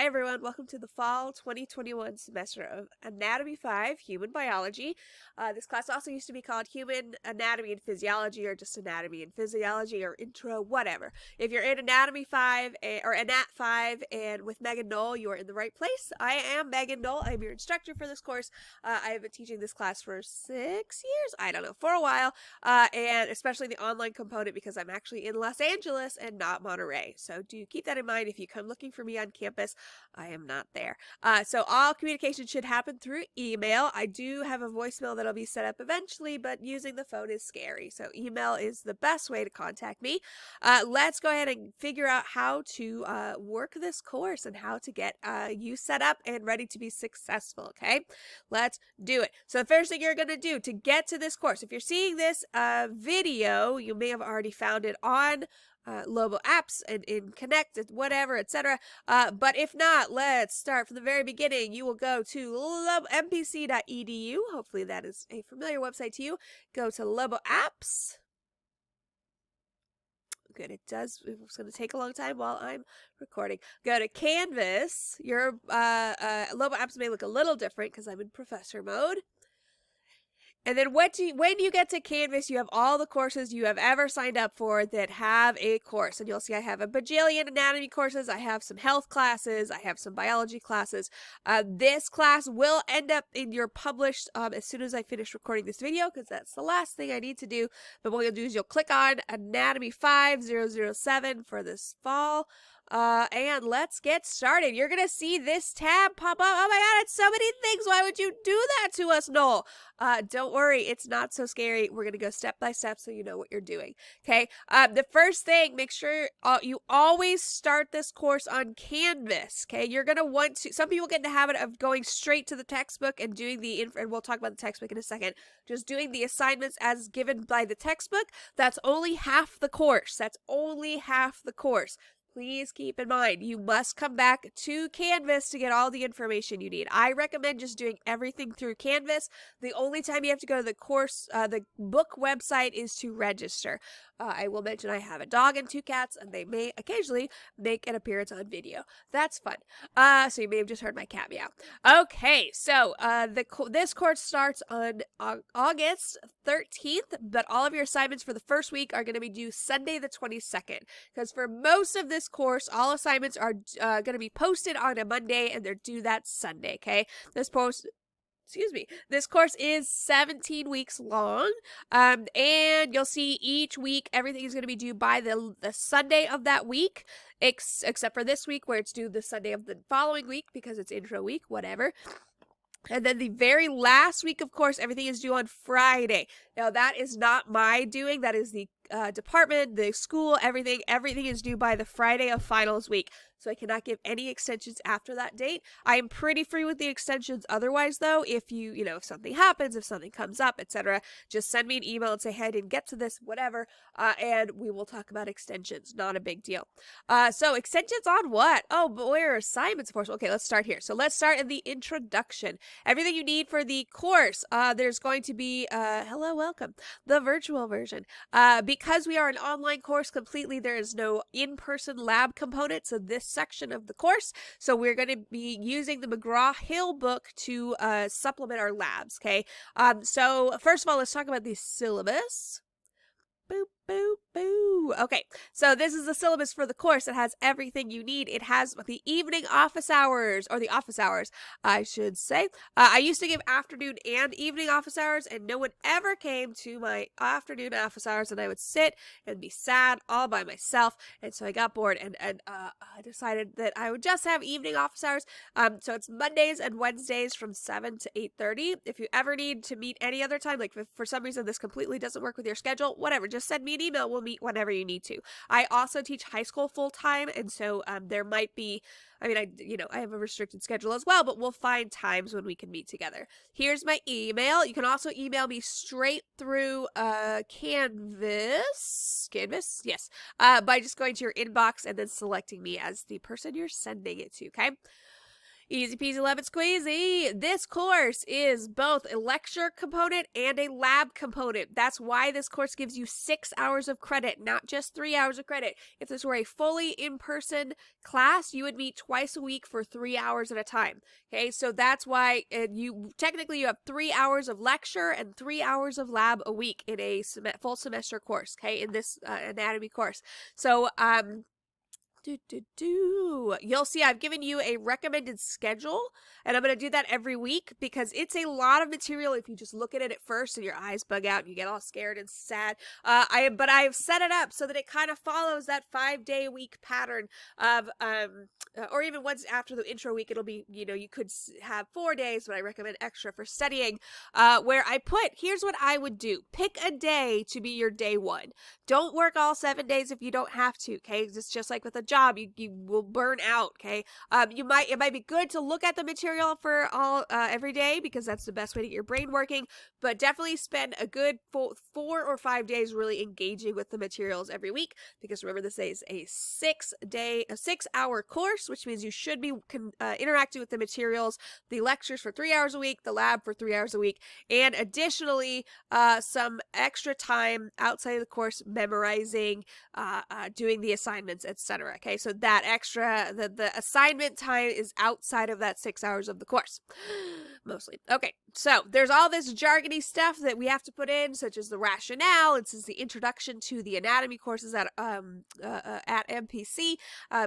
everyone, welcome to the fall 2021 semester of Anatomy 5, Human Biology. This class also used to be called Human Anatomy and Physiology, or just Anatomy and Physiology, or Intro, whatever. If you're in Anatomy 5, or Anat 5, and with Megan Knoll, you are in the right place. I am Megan Knoll. I'm your instructor for this course. I have been teaching this class for 6 years, I don't know, for a while, and especially the online component because I'm actually in Los Angeles and not Monterey. So do keep that in mind if you come looking for me on campus. I am not there. So all communication should happen through email. I do have a voicemail that'll be set up eventually, but using the phone is scary. So email is the best way to contact me. Let's go ahead and figure out how to work this course and how to get you set up and ready to be successful, okay? Let's do it. So the first thing you're going to do to get to this course, if you're seeing this video, you may have already found it on Lobo apps and in Connect, whatever, etc. But if not, let's start from the very beginning. You will go to mpc.edu. Hopefully that is a familiar website to you. Go to Lobo apps. Good, it's going to take a long time while I'm recording. Go to Canvas. Your Lobo apps may look a little different because I'm in professor mode. And then when you get to Canvas, you have all the courses you have ever signed up for that have a course. And you'll see I have a bajillion anatomy courses. I have some health classes. I have some biology classes. This class will end up in your published as soon as I finish recording this video because that's the last thing I need to do. But what you'll do is you'll click on Anatomy 5007 for this fall. And let's get started. You're going to see this tab pop up. Oh my God, it's so many things. Why would you do that to us, Noel? Don't worry. It's not so scary. We're going to go step by step so you know what you're doing. Okay. The first thing, make sure you always start this course on Canvas. Okay. You're going to want to, some people get in the habit of going straight to the textbook and doing and we'll talk about the textbook in a second, just doing the assignments as given by the textbook. That's only half the course. That's only half the course. Please keep in mind, you must come back to Canvas to get all the information you need. I recommend just doing everything through Canvas. The only time you have to go to the course, the book website is to register. I will mention I have a dog and 2 cats, and they may occasionally make an appearance on video. That's fun. So you may have just heard my cat meow. Okay, so this course starts on August 13th, but all of your assignments for the first week are going to be due Sunday the 22nd, because for most of this course, all assignments are going to be posted on a Monday, and they're due that Sunday, okay? This course is 17 weeks long, and you'll see each week everything is going to be due by the Sunday of that week, except for this week where it's due the Sunday of the following week because it's intro week, whatever. And then the very last week, of course, everything is due on Friday. Now, that is not my doing. That is the department, the school, everything. Everything is due by the Friday of finals week. So I cannot give any extensions after that date. I am pretty free with the extensions otherwise, though. If if something happens, if something comes up, etc., just send me an email and say, hey, I didn't get to this, whatever, and we will talk about extensions. Not a big deal. So extensions on what? Oh, but where are assignments for? Okay, let's start here. So let's start in the introduction. Everything you need for the course. There's going to be, hello, welcome, the virtual version. Because we are an online course completely, there is no in-person lab component. So this section of the course. So we're going to be using the McGraw-Hill book to supplement our labs, okay? So first of all, let's talk about the syllabus. Boop, boop, boo. Okay, so this is the syllabus for the course. It has everything you need. It has the evening office hours, or the office hours, I should say. I used to give afternoon and evening office hours, and no one ever came to my afternoon office hours, and I would sit and be sad all by myself, and so I got bored, and I decided that I would just have evening office hours. So it's Mondays and Wednesdays from 7 to 8:30. If you ever need to meet any other time, like if for some reason this completely doesn't work with your schedule, whatever, just send me an email. We'll meet whenever you need to. I also teach high school full time, and so there might be, I have a restricted schedule as well, but we'll find times when we can meet together. Here's my email. You can also email me straight through Canvas, yes, by just going to your inbox and then selecting me as the person you're sending it to, okay? Easy peasy lemon squeezy. This course is both a lecture component and a lab component. That's why this course gives you 6 hours of credit, not just 3 hours of credit. If this were a fully in-person class, you would meet twice a week for 3 hours at a time. Okay, so that's why you have 3 hours of lecture and 3 hours of lab a week in a full semester course. Okay, in this anatomy course. So you'll see I've given you a recommended schedule, and I'm going to do that every week because it's a lot of material if you just look at it at first and your eyes bug out and you get all scared and sad. But I've set it up so that it kind of follows that 5-day week pattern of, or even once after the intro week, it'll be, you could have 4 days, but I recommend extra for studying, where I put, here's what I would do. Pick a day to be your day one. Don't work all 7 days if you don't have to, okay? It's just like with a job, you will burn out, okay? It might be good to look at the material for every day because that's the best way to get your brain working, but definitely spend a good 4 or 5 days really engaging with the materials every week, because remember, this is a 6-hour course, which means you should be interacting with the materials, the lectures for 3 hours a week, the lab for 3 hours a week, and additionally, some extra time outside of the course memorizing, doing the assignments, etc. Okay, so that extra, the assignment time is outside of that 6 hours of the course, mostly. Okay, so there's all this jargony stuff that we have to put in, such as the rationale. This is the introduction to the anatomy courses at MPC,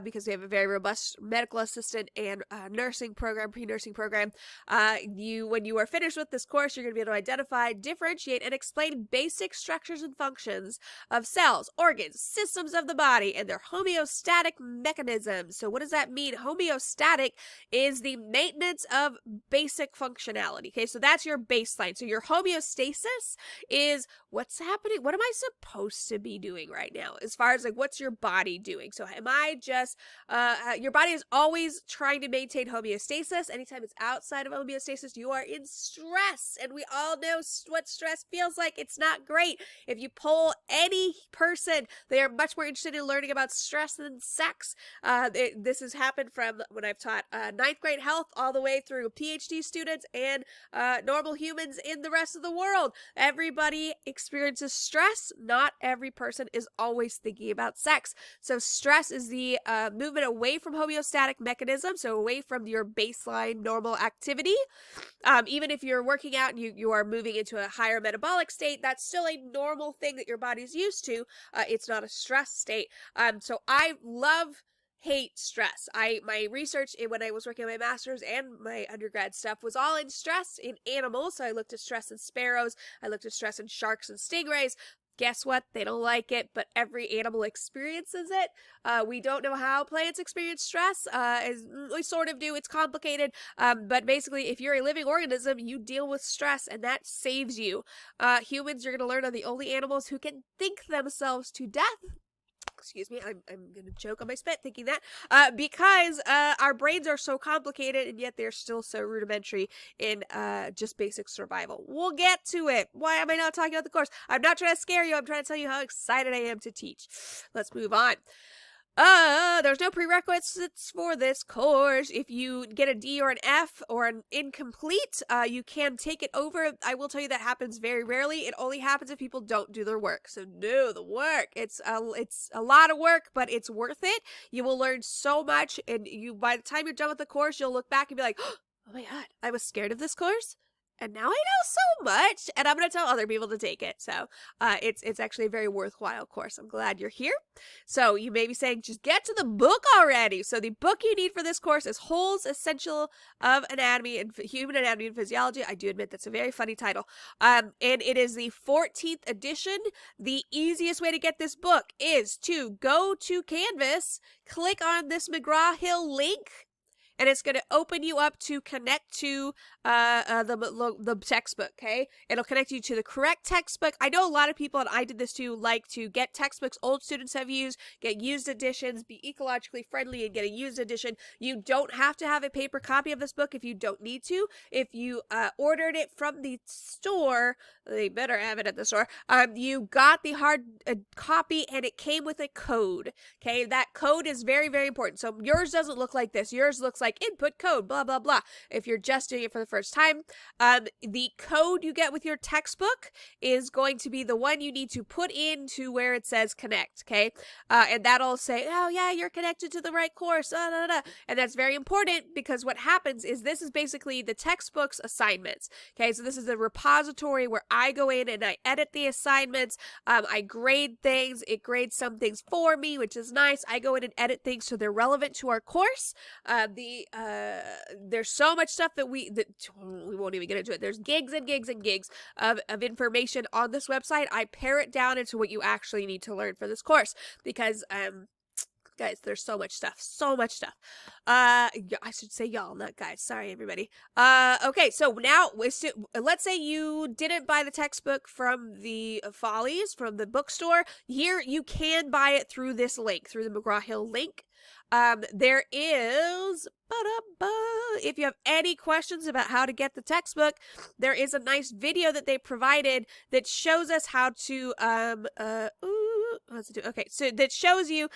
because we have a very robust medical assistant and nursing program, pre-nursing program. When you are finished with this course, you're going to be able to identify, differentiate, and explain basic structures and functions of cells, organs, systems of the body, and their homeostatic mechanisms. So what does that mean? Homeostatic is the maintenance of basic functionality. Okay, so that's your baseline. So your homeostasis is what's happening, what am I supposed to be doing right now, as far as like what's your body doing. So am I just your body is always trying to maintain homeostasis. Anytime it's outside of homeostasis, you are in stress, and we all know what stress feels like. It's not great. If you poll any person, they are much more interested in learning about stress than sex. This has happened from when I've taught 9th grade health all the way through PhD students and normal humans in the rest of the world. Everybody experiences stress. Not every person is always thinking about sex. So stress is the movement away from homeostatic mechanism, so away from your baseline normal activity. Even if you're working out and you are moving into a higher metabolic state, that's still a normal thing that your body's used to. It's not a stress state. So I hate stress. My research when I was working on my master's and my undergrad stuff was all in stress in animals. So I looked at stress in sparrows. I looked at stress in sharks and stingrays. Guess what? They don't like it, but every animal experiences it. We don't know how plants experience stress. We sort of do. It's complicated. But basically, if you're a living organism, you deal with stress, and that saves you. Humans, you're going to learn, are the only animals who can think themselves to death. Excuse me, I'm gonna choke on my spit thinking that, because our brains are so complicated, and yet they're still so rudimentary in just basic survival. We'll get to it. Why am I not talking about the course? I'm not trying to scare you. I'm trying to tell you how excited I am to teach. Let's move on. There's no prerequisites for this course. If you get a D or an F or an incomplete, you can take it over. I will tell you that happens very rarely. It only happens if people don't do their work. So do the work. It's a lot of work, but it's worth it. You will learn so much, and by the time you're done with the course, you'll look back and be like, oh my God, I was scared of this course, and now I know so much, and I'm going to tell other people to take it. So it's actually a very worthwhile course. I'm glad you're here. So you may be saying, just get to the book already. So the book you need for this course is Hole's Essential of Anatomy and Human Anatomy and Physiology. I do admit that's a very funny title. And it is the 14th edition. The easiest way to get this book is to go to Canvas, click on this McGraw-Hill link, and it's going to open you up to connect to the textbook, okay? It'll connect you to the correct textbook. I know a lot of people, and I did this too, like to get textbooks old students have used, get used editions, be ecologically friendly, and get a used edition. You don't have to have a paper copy of this book if you don't need to. If you ordered it from the store, they better have it at the store. You got the hard copy, and it came with a code, okay? That code is very, very important. So yours doesn't look like this. Yours looks like like input code, blah, blah, blah. If you're just doing it for the first time, the code you get with your textbook is going to be the one you need to put into where it says connect, okay? And that'll say, oh yeah, you're connected to the right course, and that's very important because what happens is this is basically the textbook's assignments, okay? So this is the repository where I go in and I edit the assignments, I grade things, it grades some things for me, which is nice. I go in and edit things so they're relevant to our course. There's so much stuff that we won't even get into it. There's gigs and gigs and gigs of information on this website. I pare it down into what you actually need to learn for this course because guys, there's so much stuff. I should say y'all, not guys. Sorry, everybody. Okay, so now, let's say you didn't buy the textbook from the Follies, from the bookstore. Here, you can buy it through this link, through the McGraw-Hill link. There is, if you have any questions about how to get the textbook, there is a nice video that they provided that shows us how to, okay, so that shows you.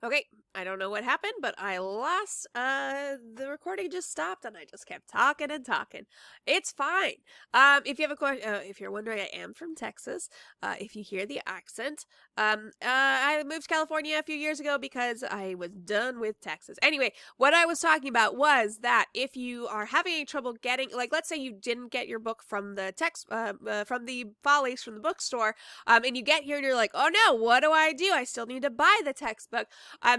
Okay, I don't know what happened, but I lost, the recording just stopped and I just kept talking and talking. It's fine. If you have a question, if you're wondering, I am from Texas. If you hear the accent, I moved to California a few years ago because I was done with Texas. Anyway, what I was talking about was that if you are having any trouble getting, like, let's say you didn't get your book from the from the Follies, from the bookstore, and you get here and you're like, oh no, what do? I still need to buy the textbook.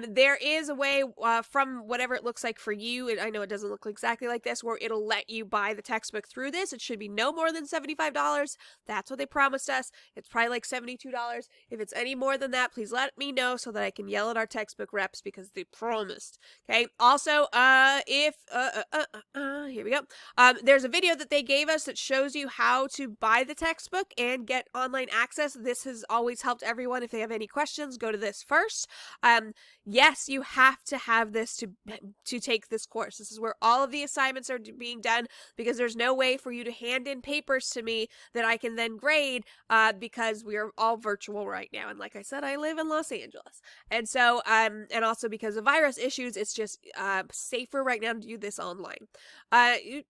There is a way, from whatever it looks like for you, and I know it doesn't look exactly like this, where it'll let you buy the textbook through this. It should be no more than $75. That's what they promised us. It's probably like $72. If it's any more than that, please let me know so that I can yell at our textbook reps because they promised. Okay. Also, here we go. There's a video that they gave us that shows you how to buy the textbook and get online access. This has always helped everyone. If they have any questions, go to this first. Yes, you have to have this to take this course. This is where all of the assignments are being done because there's no way for you to hand in papers to me that I can then grade, because we are all virtual right now. And like I said, I live in Los Angeles. And so, and also because of virus issues, it's just safer right now to do this online. Okay,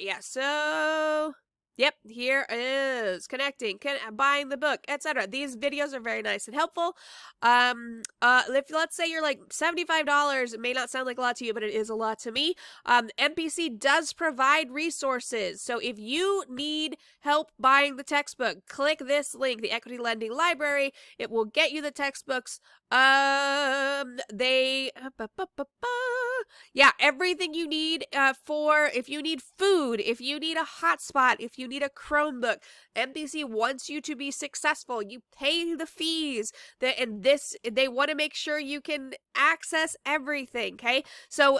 yeah, so... Yep, here is connecting, buying the book, etc. These videos are very nice and helpful. If let's say you're like $75, it may not sound like a lot to you, but it is a lot to me. MPC does provide resources. So if you need help buying the textbook, click this link, the Equity Lending Library. It will get you the textbooks. Yeah, everything you need, if you need food, if you need a hotspot, if you need a Chromebook, MPC wants you to be successful. You pay the fees, they want to make sure you can access everything, okay? So,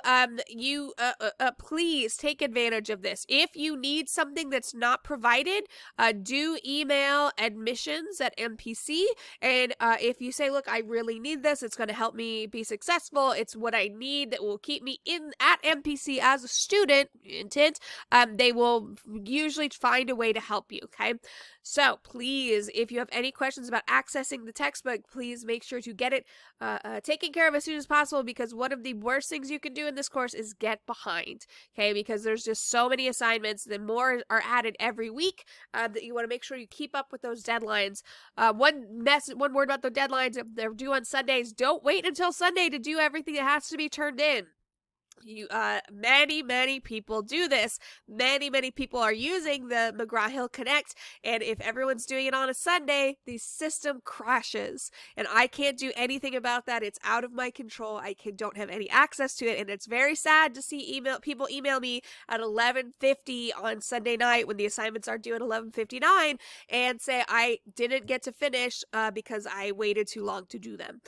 please take advantage of this. If you need something that's not provided, do email admissions@MPC, and if you say, look, I really need this, it's going to help me be successful, it's what I need that will keep me at MPC as a student, they will usually find a way to help you, okay? So please, if you have any questions about accessing the textbook, please make sure to get it taken care of as soon as possible, because one of the worst things you can do in this course is get behind, okay? Because there's just so many assignments, the more are added every week, that you want to make sure you keep up with those deadlines. One word about the deadlines: if they're due on Sundays, don't wait until Sunday to do everything that has to be turned in. Many people do this. Many people are using the McGraw-Hill Connect, and if everyone's doing it on a Sunday, the system crashes, and I can't do anything about that. It's out of my control. I don't have any access to it, and it's very sad to see people email me at 11:50 on Sunday night when the assignments are due at 11:59 and say I didn't get to finish because I waited too long to do them.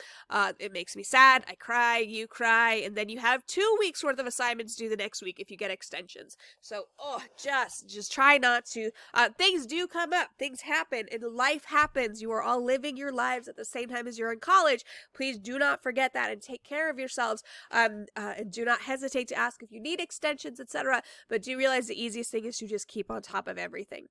It makes me sad. I cry, you cry, and then you have 2 weeks worth of assignments due the next week if you get extensions. So, just try not to. Things do come up. Things happen, and life happens. You are all living your lives at the same time as you're in college. Please do not forget that and take care of yourselves. And do not hesitate to ask if you need extensions, etc. But do realize the easiest thing is to just keep on top of everything.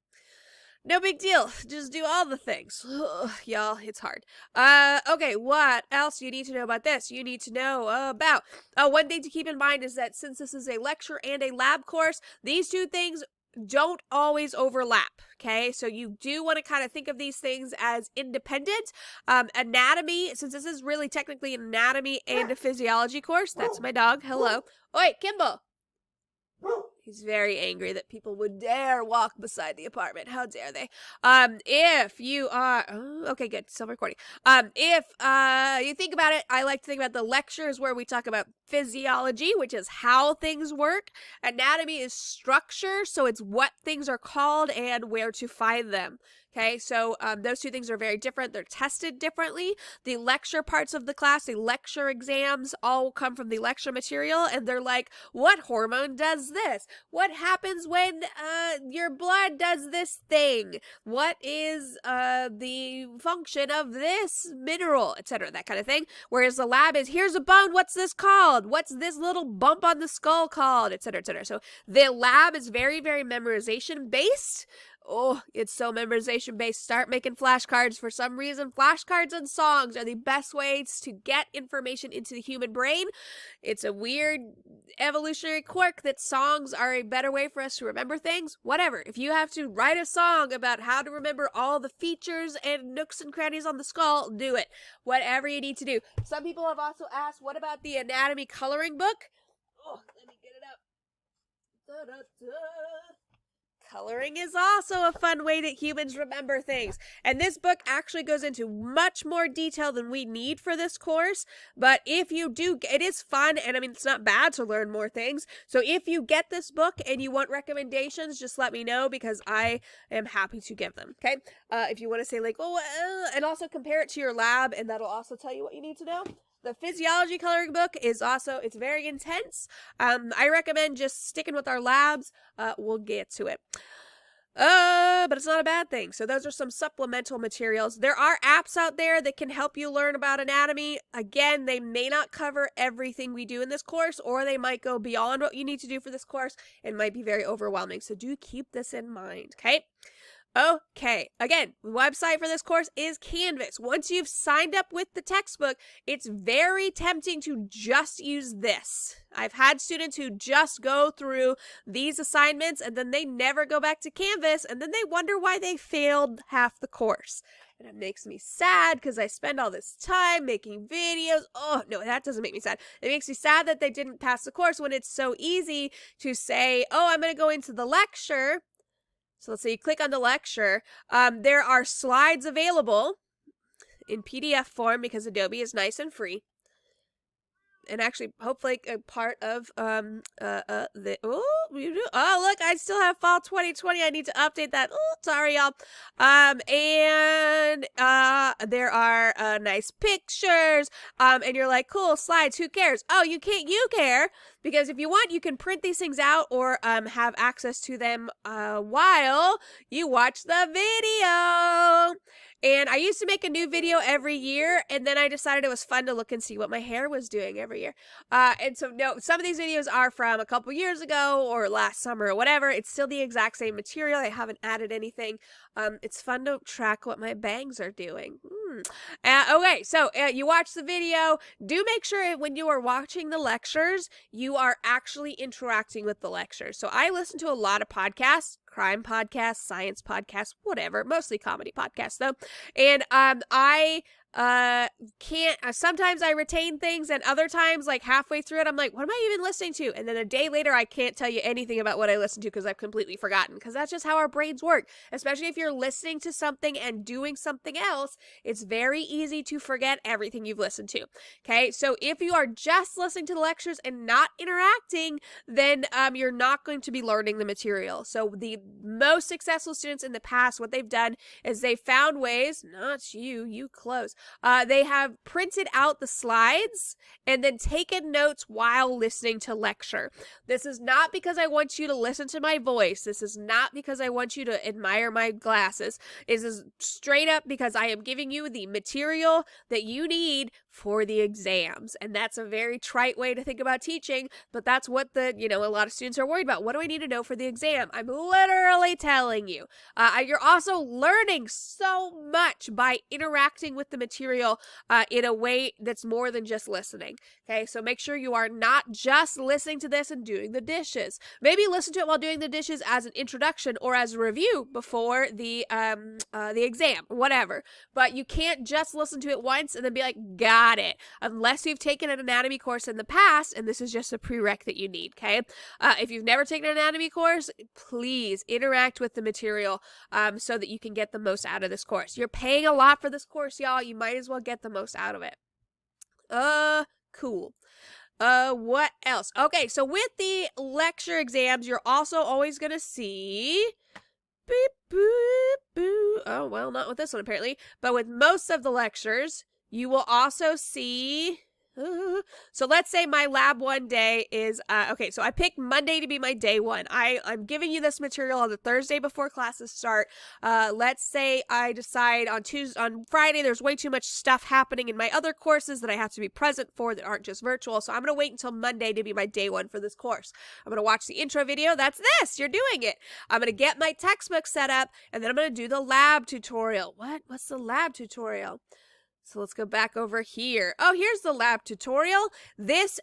No big deal. Just do all the things. Ugh, y'all, it's hard. Okay, what else you need to know about this? You need to know about... one thing to keep in mind is that since this is a lecture and a lab course, these two things don't always overlap, okay? So you do want to kind of think of these things as independent. Anatomy, since this is really technically an anatomy and a physiology course, that's my dog. Hello. Oi, Kimbo. He's very angry that people would dare walk beside the apartment. How dare they? If you are, okay, good, still recording. If you think about it, I like to think about the lectures where we talk about physiology, which is how things work. Anatomy is structure, so it's what things are called and where to find them. Okay, so those two things are very different. They're tested differently. The lecture parts of the class, the lecture exams, all come from the lecture material, and they're like, what hormone does this? What happens when your blood does this thing? What is the function of this mineral, etc., that kind of thing. Whereas the lab is, here's a bone, what's this called? What's this little bump on the skull called, etc., etc. So the lab is very, very memorization based. Oh, it's so memorization based. Start making flashcards. For some reason, flashcards and songs are the best ways to get information into the human brain. It's a weird evolutionary quirk that songs are a better way for us to remember things. Whatever. If you have to write a song about how to remember all the features and nooks and crannies on the skull, do it. Whatever you need to do. Some people have also asked, what about the anatomy coloring book? Oh, let me get it up. Da-da-da. Coloring is also a fun way that humans remember things. And this book actually goes into much more detail than we need for this course. But if you do, it is fun. And I mean, it's not bad to learn more things. So if you get this book and you want recommendations, just let me know because I am happy to give them. Okay. If you want to say like, and also compare it to your lab, and that'll also tell you what you need to know. The physiology coloring book is also, it's very intense. I recommend just sticking with our labs. We'll get to it. But it's not a bad thing. So those are some supplemental materials. There are apps out there that can help you learn about anatomy. Again, they may not cover everything we do in this course, or they might go beyond what you need to do for this course and might be very overwhelming. So do keep this in mind, okay? Okay, again, the website for this course is Canvas. Once you've signed up with the textbook, it's very tempting to just use this. I've had students who just go through these assignments and then they never go back to Canvas and then they wonder why they failed half the course. And it makes me sad because I spend all this time making videos. Oh, no, that doesn't make me sad. It makes me sad that they didn't pass the course when it's so easy to say, oh, I'm going to go into the lecture. So let's say you click on the lecture. There are slides available in PDF form because Adobe is nice and free. And actually, hopefully, a part of look, I still have fall 2020. I need to update that. Oh, sorry, y'all. And there are nice pictures. And you're like, cool slides. Who cares? Oh, you can't. You care because if you want, you can print these things out or have access to them while you watch the video. And I used to make a new video every year, and then I decided it was fun to look and see what my hair was doing every year. And so, no, some of these videos are from a couple years ago or last summer or whatever. It's still the exact same material. I haven't added anything. It's fun to track what my bangs are doing. Okay, so you watch the video. Do make sure when you are watching the lectures, you are actually interacting with the lectures. So I listen to a lot of podcasts. Crime podcasts, science podcasts, whatever, mostly comedy podcasts though. And I can't, sometimes I retain things and other times like halfway through it, I'm like, what am I even listening to? And then a day later, I can't tell you anything about what I listened to because I've completely forgotten because that's just how our brains work. Especially if you're listening to something and doing something else, it's very easy to forget everything you've listened to. Okay. So if you are just listening to the lectures and not interacting, then you're not going to be learning the material. So the most successful students in the past, what they've done is they found ways, not you close. They have printed out the slides and then taken notes while listening to lecture. This is not because I want you to listen to my voice. This is not because I want you to admire my glasses. This is straight up because I am giving you the material that you need for the exams. And that's a very trite way to think about teaching, but that's what a lot of students are worried about. What do I need to know for the exam? I'm literally telling you. You're also learning so much by interacting with the material in a way that's more than just listening. Okay, so make sure you are not just listening to this and doing the dishes. Maybe listen to it while doing the dishes as an introduction or as a review before the exam, whatever. But you can't just listen to it once and then be like, got it, unless you've taken an anatomy course in the past, and this is just a prereq that you need, okay? If you've never taken an anatomy course, please interact with the material so that you can get the most out of this course. You're paying a lot for this course, y'all. You might as well get the most out of it. Cool. What else? Okay, so with the lecture exams, you're also always gonna see beep, boop, boo. Oh, well, not with this one, apparently. But with most of the lectures, you will also see... So let's say my lab 1 day is... okay, so I picked Monday to be my day 1. I'm giving you this material on the Thursday before classes start. Let's say I decide on Friday there's way too much stuff happening in my other courses that I have to be present for that aren't just virtual. So I'm going to wait until Monday to be my day 1 for this course. I'm going to watch the intro video. That's this. You're doing it. I'm going to get my textbook set up, and then I'm going to do the lab tutorial. What's the lab tutorial? So let's go back over here. Oh, here's the lab tutorial.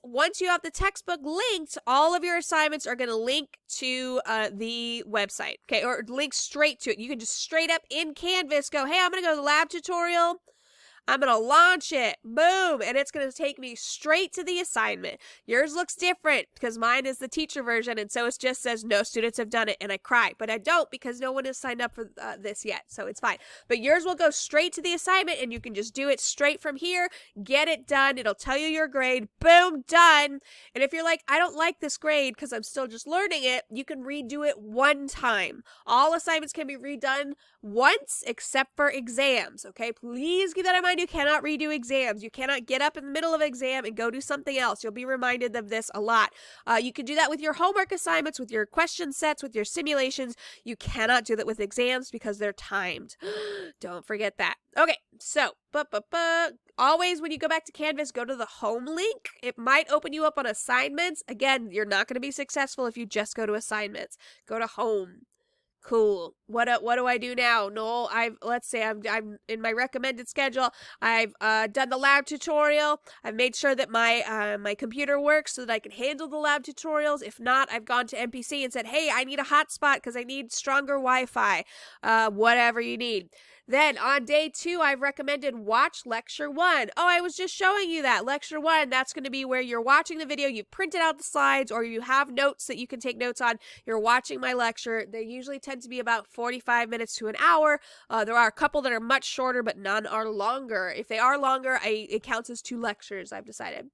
Once you have the textbook linked, all of your assignments are going to link to the website, okay, or link straight to it. You can just straight up in Canvas go, hey, I'm going to go to the lab tutorial. I'm going to launch it. Boom. And it's going to take me straight to the assignment. Yours looks different because mine is the teacher version. And so it just says no students have done it. And I cry. But I don't because no one has signed up for this yet. So it's fine. But yours will go straight to the assignment and you can just do it straight from here. Get it done. It'll tell you your grade. Boom. Done. And if you're like, I don't like this grade because I'm still just learning it, you can redo it one time. All assignments can be redone once except for exams. Okay. Please keep that in mind. You cannot redo exams. You cannot get up in the middle of an exam and go do something else. You'll be reminded of this a lot. You can do that with your homework assignments, with your question sets, with your simulations. You cannot do that with exams because they're timed. Don't forget that. Okay, so, always when you go back to Canvas, go to the home link. It might open you up on assignments. Again, you're not going to be successful if you just go to assignments. Go to home. Cool. What do I do now? No, let's say I'm in my recommended schedule. I've done the lab tutorial. I've made sure that my computer works so that I can handle the lab tutorials. If not, I've gone to MPC and said, hey, I need a hotspot because I need stronger Wi-Fi. Whatever you need. Then on day 2, I've recommended watch lecture 1. Oh, I was just showing you that. Lecture 1, that's going to be where you're watching the video, you've printed out the slides, or you have notes that you can take notes on. You're watching my lecture. They usually tend to be about 45 minutes to an hour. There are a couple that are much shorter, but none are longer. If they are longer, it counts as 2 lectures, I've decided.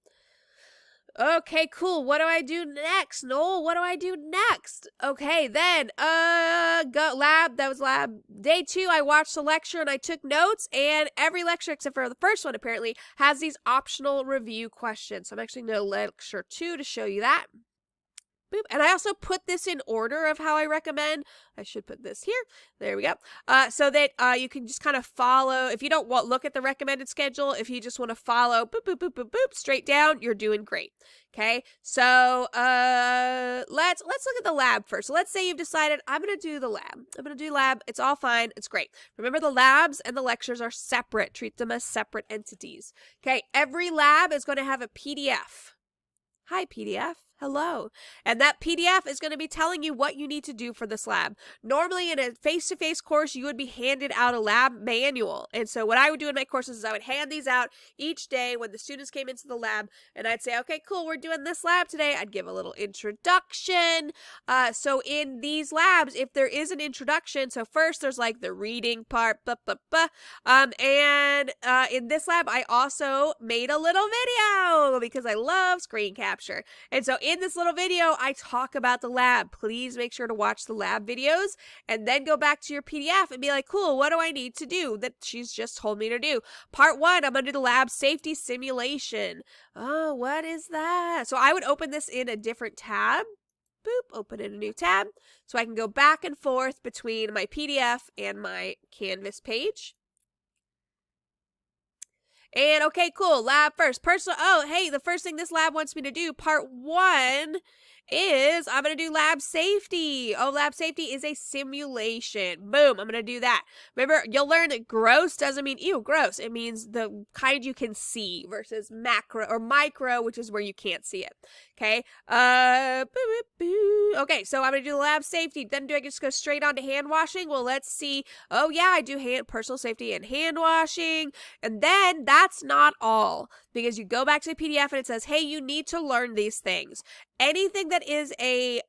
Okay, cool. What do I do next? Noel, what do I do next? Okay, then, go lab. That was lab. Day 2, I watched the lecture and I took notes, and every lecture, except for the first one, apparently, has these optional review questions. So I'm actually going to lecture 2 to show you that. Boop. And I also put this in order of how I recommend. I should put this here. There we go. So that you can just kind of follow. If you don't look at the recommended schedule, if you just want to follow boop, boop, boop, boop, boop, straight down, you're doing great. Okay. So let's look at the lab first. So let's say you've decided I'm going to do the lab. I'm going to do lab. It's all fine. It's great. Remember, the labs and the lectures are separate. Treat them as separate entities. Okay. Every lab is going to have a PDF. Hi, PDF. Hello. And that PDF is going to be telling you what you need to do for this lab. Normally in a face-to-face course, you would be handed out a lab manual. And so what I would do in my courses is I would hand these out each day when the students came into the lab, and I'd say, okay, cool, we're doing this lab today. I'd give a little introduction. So in these labs, if there is an introduction, so first there's like the reading part, and in this lab, I also made a little video because I love screen capture. And so in this little video, I talk about the lab. Please make sure to watch the lab videos and then go back to your PDF and be like, cool, what do I need to do that she's just told me to do? Part 1, I'm going to do the lab safety simulation. Oh, what is that? So I would open this in a different tab. Boop, open in a new tab. So I can go back and forth between my PDF and my Canvas page. And okay, cool. Lab first. Personal. Oh, hey, the first thing this lab wants me to do, part 1, is I'm going to do lab safety. Oh, lab safety is a simulation. Boom. I'm going to do that. Remember, you'll learn that gross doesn't mean ew, gross. It means the kind you can see versus macro or micro, which is where you can't see it. Okay. Okay, so I'm going to do lab safety. Then do I just go straight on to hand washing? Well, let's see. Oh, yeah, I do personal safety and hand washing. And then that's not all, because you go back to the PDF and it says, hey, you need to learn these things. Anything that is a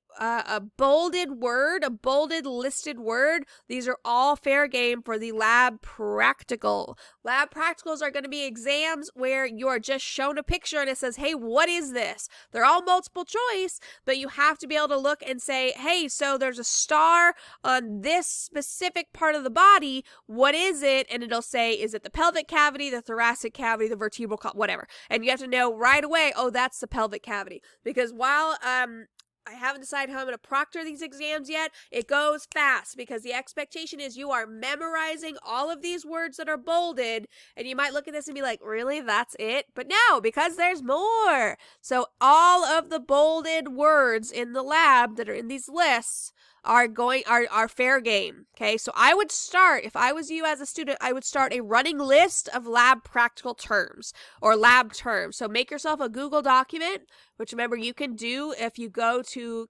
bolded word, a bolded listed word, these are all fair game for the lab practical. Lab practicals are going to be exams where you are just shown a picture and it says, hey, what is this? They're all multiple choice, but you have to be able to look and say, hey, so there's a star on this specific part of the body. What is it? And it'll say, is it the pelvic cavity, the thoracic cavity, the vertebral, whatever. And you have to know right away, oh, that's the pelvic cavity. Because while I haven't decided how I'm going to proctor these exams yet, it goes fast because the expectation is you are memorizing all of these words that are bolded, and you might look at this and be like, really, that's it? But no, because there's more. So all of the bolded words in the lab that are in these lists are fair game. Okay, so I would start, if I was you as a student, I would start a running list of lab practical terms or lab terms. So make yourself a Google document, which remember you can do if you go to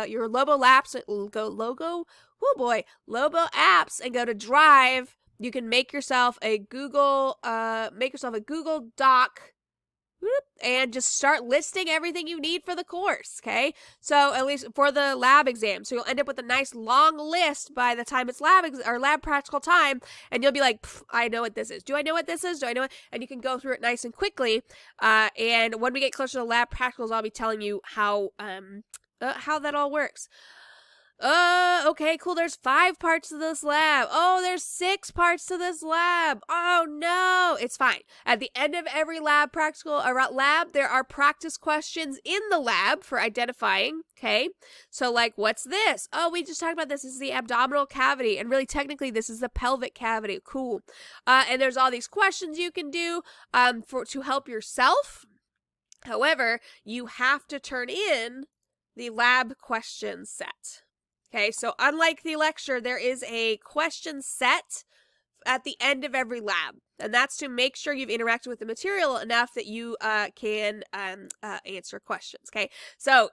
your Lobo Labs, Lobo apps and go to Drive. You can make yourself a Google Doc and just start listing everything you need for the course, okay? So at least for the lab exam. So you'll end up with a nice long list by the time it's lab practical time, and you'll be like, I know what this is. Do I know what this is? Do I know it? And you can go through it nice and quickly. And when we get closer to the lab practicals, I'll be telling you how that all works. Okay, cool. There's 5 parts to this lab. Oh, there's 6 parts to this lab. Oh, no. It's fine. At the end of every lab practical or lab, there are practice questions in the lab for identifying. Okay. So, like, what's this? Oh, we just talked about this. This is the abdominal cavity. And really, technically, this is the pelvic cavity. Cool. And there's all these questions you can do to help yourself. However, you have to turn in the lab question set. Okay, so unlike the lecture, there is a question set at the end of every lab. And that's to make sure you've interacted with the material enough that you can answer questions, okay? So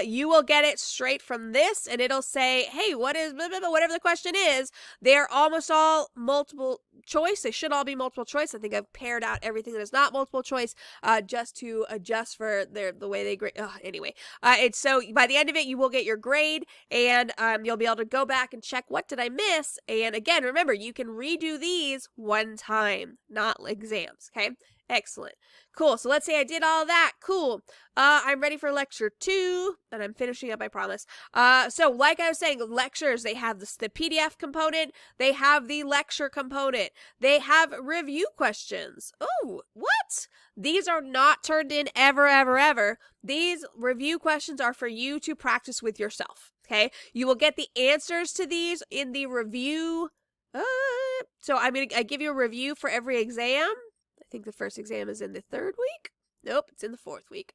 you will get it straight from this, and it'll say, hey, what is blah, blah, blah, whatever the question is. They're almost all multiple choice. They should all be multiple choice. I think I've paired out everything that is not multiple choice just to adjust for the way they grade. Anyway, it's so by the end of it, you will get your grade, and you'll be able to go back and check what did I miss. And again, remember, you can redo these one time. Not exams, okay? Excellent. Cool. So let's say I did all that. Cool. I'm ready for lecture 2, and I'm finishing up, I promise. So like I was saying, lectures, they have the PDF component. They have the lecture component. They have review questions. Oh, what? These are not turned in ever, ever, ever. These review questions are for you to practice with yourself, okay? You will get the answers to these in the review. So I give you a review for every exam. I think the first exam is in the 3rd week. Nope, it's in the 4th week.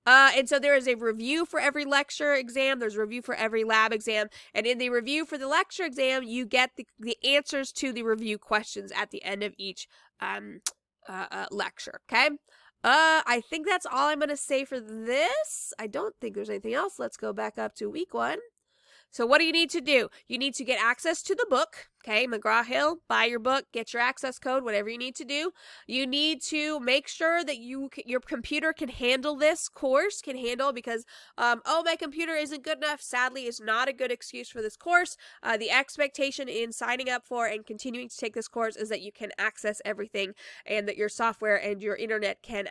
And so there is a review for every lecture exam. There's a review for every lab exam. And in the review for the lecture exam, you get the answers to the review questions at the end of each lecture, okay? I think that's all I'm going to say for this. I don't think there's anything else. Let's go back up to week 1. So what do you need to do? You need to get access to the book, okay? McGraw-Hill, buy your book, get your access code, whatever you need to do. You need to make sure that your computer can handle this course, because, my computer isn't good enough, sadly, is not a good excuse for this course. The expectation in signing up for and continuing to take this course is that you can access everything and that your software and your internet can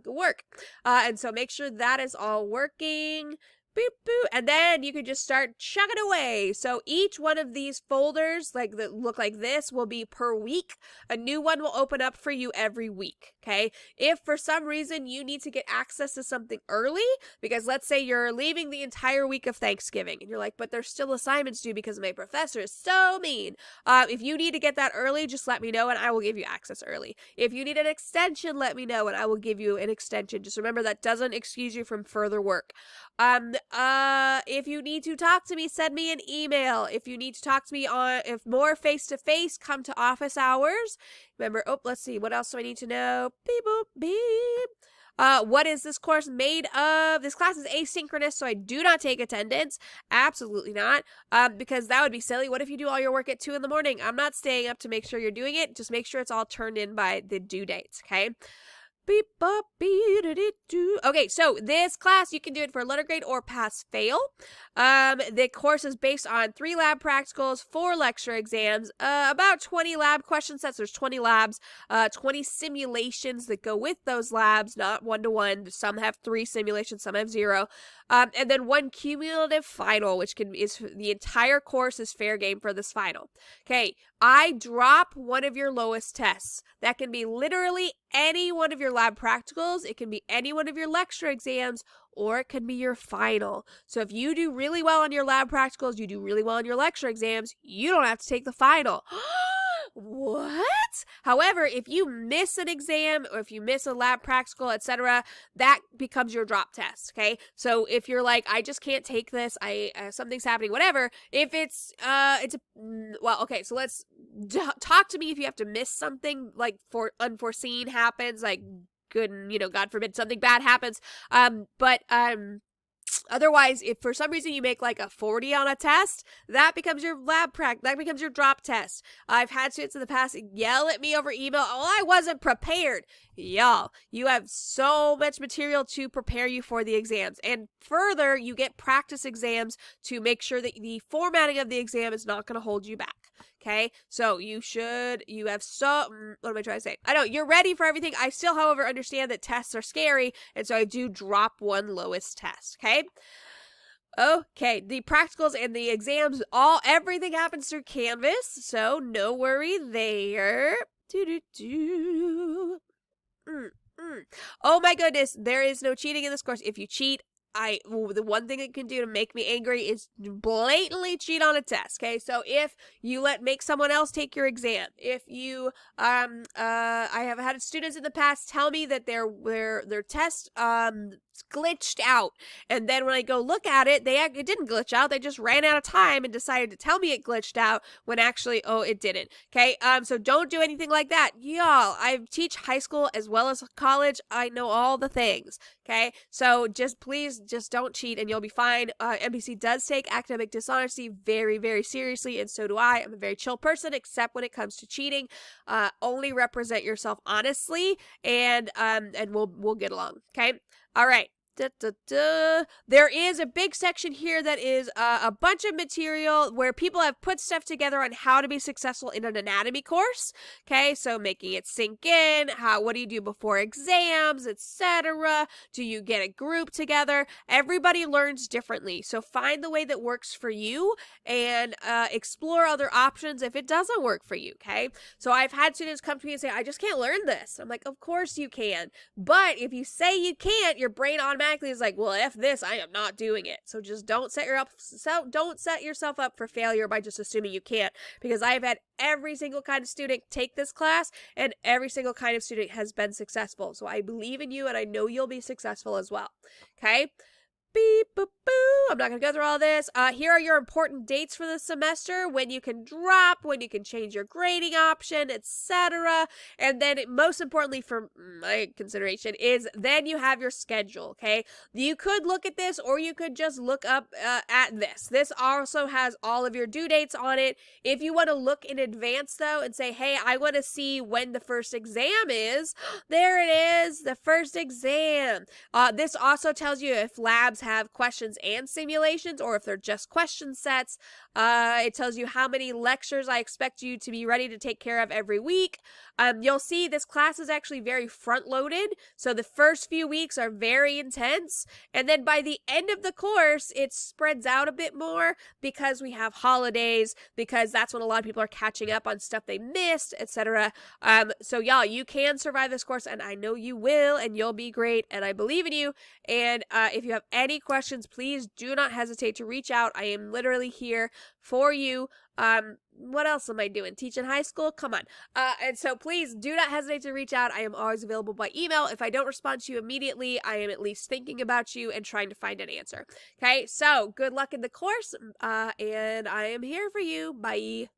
work. And so make sure that is all working. Beep, boop, and then you can just start chugging away. So each one of these folders, like that look like this, will be per week. A new one will open up for you every week. Okay. If for some reason you need to get access to something early, because let's say you're leaving the entire week of Thanksgiving and you're like, but there's still assignments due because my professor is so mean. If you need to get that early, just let me know and I will give you access early. If you need an extension, let me know and I will give you an extension. Just remember that doesn't excuse you from further work. If you need to talk to me, send me an email. If you need to talk to me if more face-to-face, come to office hours. Remember, let's see, what else do I need to know? Beep, boop, beep. What is this course made of? This class is asynchronous, so I do not take attendance. Absolutely not. Because that would be silly. What if you do all your work at 2 in the morning? I'm not staying up to make sure you're doing it. Just make sure it's all turned in by the due dates, okay? Beep, bop, doo. Okay, so this class, you can do it for letter grade or pass fail. The course is based on 3 lab practicals, 4 lecture exams, about 20 lab question sets. There's 20 labs, 20 simulations that go with those labs, not one-to-one. Some have 3 simulations, some have 0. And then 1 cumulative final, which is the entire course is fair game for this final. Okay, I drop one of your lowest tests. That can be literally any one of your lab practicals. It can be any one of your lecture exams, or it can be your final. So if you do really well on your lab practicals, you do really well on your lecture exams, you don't have to take the final. What? However, if you miss an exam or if you miss a lab practical, etc., that becomes your drop test, okay? So if you're like, I just can't take this, something's happening, whatever, if okay, so let's talk to me if you have to miss something, like for unforeseen happens, like God forbid something bad happens. Otherwise, if for some reason you make like a 40 on a test, that becomes your that becomes your drop test. I've had students in the past yell at me over email, oh, I wasn't prepared. Y'all, you have so much material to prepare you for the exams. And further, you get practice exams to make sure that the formatting of the exam is not going to hold you back. Okay, so what am I trying to say? I know, you're ready for everything. I still, however, understand that tests are scary, and so I do drop one lowest test, okay? Okay, the practicals and the exams, everything happens through Canvas, so no worry there. Oh my goodness, there is no cheating in this course. If you cheat, the one thing it can do to make me angry is blatantly cheat on a test, okay? So if you make someone else take your exam, if you, I have had students in the past tell me that their test, glitched out, and then when I go look at it, it didn't glitch out. They just ran out of time and decided to tell me it glitched out when actually, it didn't. Okay, so don't do anything like that, y'all. I teach high school as well as college. I know all the things. Okay, so please don't cheat and you'll be fine. MPC does take academic dishonesty very, very seriously, and so do I. I'm a very chill person, except when it comes to cheating. Only represent yourself honestly, and we'll get along. Okay. All right. There is a big section here that is a bunch of material where people have put stuff together on how to be successful in an anatomy course. Okay, so making it sink in, what do you do before exams, etc. Do you get a group together? Everybody learns differently, so find the way that works for you and explore other options if it doesn't work for you. Okay, so I've had students come to me and say, I just can't learn this. I'm like, of course you can, but if you say you can't, your brain automatically is like, well, F this, I am not doing it. So just don't set yourself up for failure by just assuming you can't, because I've had every single kind of student take this class and every single kind of student has been successful. So I believe in you and I know you'll be successful as well. Okay? Beep, boop, boo. I'm not going to go through all this. Here are your important dates for the semester, when you can drop, when you can change your grading option, etc. And then most importantly for my consideration is then you have your schedule, okay? You could look at this or you could just look up at this. This also has all of your due dates on it. If you want to look in advance though and say, hey, I want to see when the first exam is, there it is, the first exam. This also tells you if labs have questions and simulations, or if they're just question sets. It tells you how many lectures I expect you to be ready to take care of every week. You'll see this class is actually very front-loaded, so the first few weeks are very intense, and then by the end of the course, it spreads out a bit more because we have holidays, because that's when a lot of people are catching up on stuff they missed, etc. So y'all, you can survive this course, and I know you will, and you'll be great, and I believe in you. And if you have any questions, please do not hesitate to reach out. I am literally here for you. What else am I doing? Teaching high school? Come on. And so please do not hesitate to reach out. I am always available by email. If I don't respond to you immediately, I am at least thinking about you and trying to find an answer. Okay, so good luck in the course, and I am here for you. Bye.